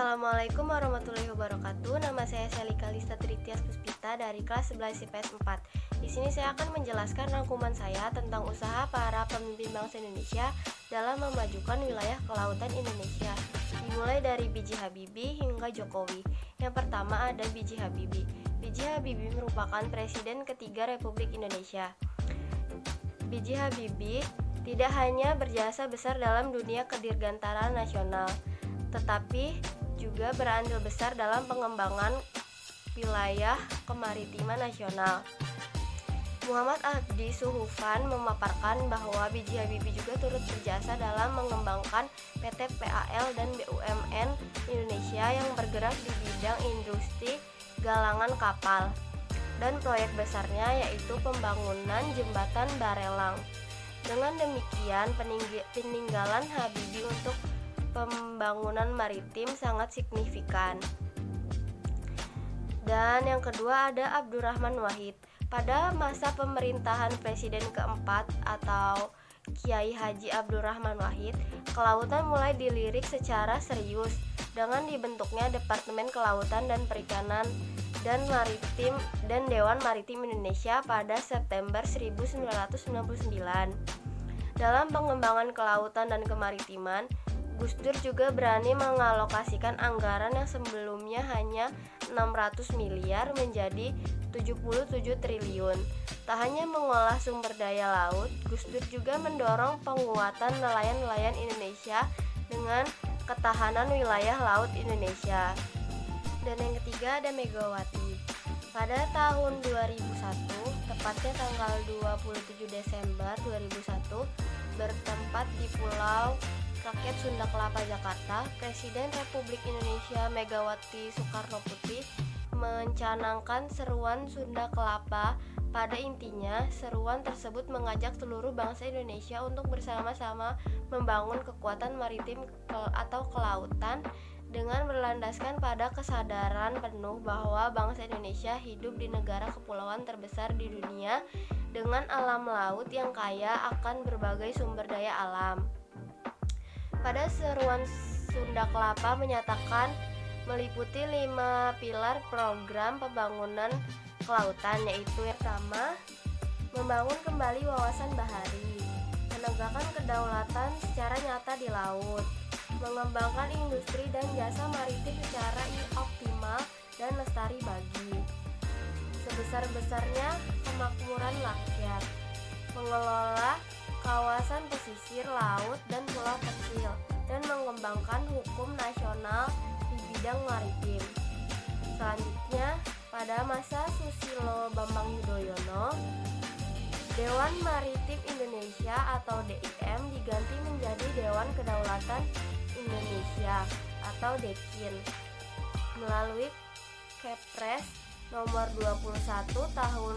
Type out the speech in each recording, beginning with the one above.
Assalamualaikum warahmatullahi wabarakatuh. Nama saya Selika Lista Tritias Puspita dari kelas 11 IPS 4. Di sini saya akan menjelaskan rangkuman saya tentang usaha para pemimpin bangsa Indonesia dalam memajukan wilayah kelautan Indonesia. Dimulai dari B.J. Habibie hingga Jokowi. Yang pertama ada B.J. Habibie. B.J. Habibie merupakan Presiden ketiga Republik Indonesia. B.J. Habibie tidak hanya berjasa besar dalam dunia kedirgantaraan nasional, tetapi juga berandil besar dalam pengembangan wilayah kemaritiman nasional. Muhammad Abdi Suhufan memaparkan bahwa B.J. Habibie juga turut berjasa dalam mengembangkan PT PAL dan BUMN Indonesia yang bergerak di bidang industri galangan kapal dan proyek besarnya yaitu pembangunan jembatan Barelang. Dengan demikian, peninggalan Habibie untuk pembangunan maritim sangat signifikan. Dan yang kedua ada Abdurrahman Wahid. Pada masa pemerintahan Presiden keempat atau Kiai Haji Abdurrahman Wahid, kelautan mulai dilirik secara serius dengan dibentuknya Departemen Kelautan dan Perikanan dan Maritim dan Dewan Maritim Indonesia pada September 1999. Dalam pengembangan kelautan dan kemaritiman, Gus Dur juga berani mengalokasikan anggaran yang sebelumnya hanya 600 miliar menjadi 77 triliun. Tak hanya mengolah sumber daya laut, Gus Dur juga mendorong penguatan nelayan-nelayan Indonesia dengan ketahanan wilayah laut Indonesia. Dan yang ketiga ada Megawati. Pada tahun 2001, tepatnya tanggal 27 Desember 2001, bertempat di Pulau Rakyat Sunda Kelapa, Jakarta, Presiden Republik Indonesia Megawati Soekarnoputri mencanangkan seruan Sunda Kelapa. Pada intinya, seruan tersebut mengajak seluruh bangsa Indonesia untuk bersama-sama membangun kekuatan maritim atau kelautan dengan berlandaskan pada kesadaran penuh bahwa bangsa Indonesia hidup di negara kepulauan terbesar di dunia dengan alam laut yang kaya akan berbagai sumber daya alam. Pada seruan Sunda Kelapa menyatakan meliputi 5 pilar program pembangunan kelautan, yaitu yang pertama, membangun kembali wawasan bahari, menegakkan kedaulatan secara nyata di laut, mengembangkan industri dan jasa maritim secara optimal dan lestari bagi sebesar-besarnya kemakmuran rakyat, mengelola kawasan pesisir laut dan pulau kecil, dan mengembangkan hukum nasional di bidang maritim. Selanjutnya, pada masa Susilo Bambang Yudhoyono, Dewan Maritim Indonesia atau DIM diganti menjadi Dewan Kedaulatan Indonesia atau DEKIN melalui Kepres nomor 21 tahun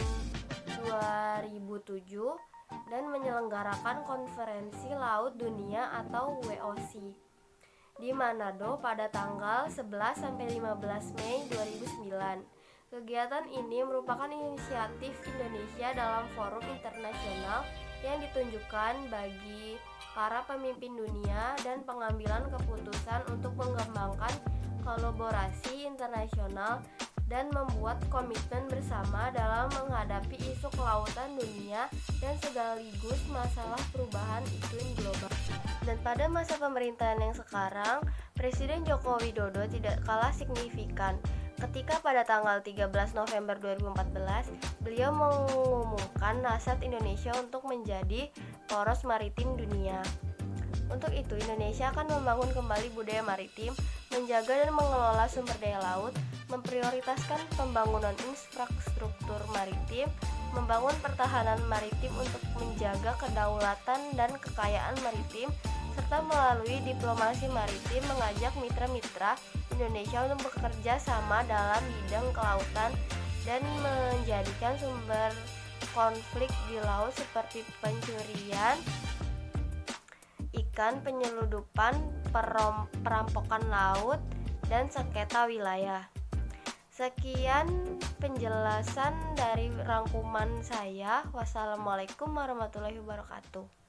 2007 dan menyelenggarakan Konferensi Laut Dunia atau WOC di Manado pada tanggal 11 sampai 15 Mei 2009. Kegiatan ini merupakan inisiatif Indonesia dalam forum internasional yang ditunjukkan bagi para pemimpin dunia dan pengambilan keputusan untuk mengembangkan kolaborasi internasional dan membuat komitmen bersama dalam menghadapi isu kelautan dunia dan sekaligus masalah perubahan iklim global. Dan pada masa pemerintahan yang sekarang, Presiden Joko Widodo tidak kalah signifikan ketika pada tanggal 13 November 2014 beliau mengumumkan hasrat Indonesia untuk menjadi poros maritim dunia. Untuk itu, Indonesia akan membangun kembali budaya maritim, menjaga dan mengelola sumber daya laut, memprioritaskan pembangunan infrastruktur maritim, membangun pertahanan maritim untuk menjaga kedaulatan dan kekayaan maritim, serta melalui diplomasi maritim mengajak mitra-mitra Indonesia untuk bekerja sama dalam bidang kelautan dan menjadikan sumber konflik di laut seperti pencurian ikan, penyeludupan, perampokan laut, dan sengketa wilayah. Sekian penjelasan dari rangkuman saya. Wassalamualaikum warahmatullahi wabarakatuh.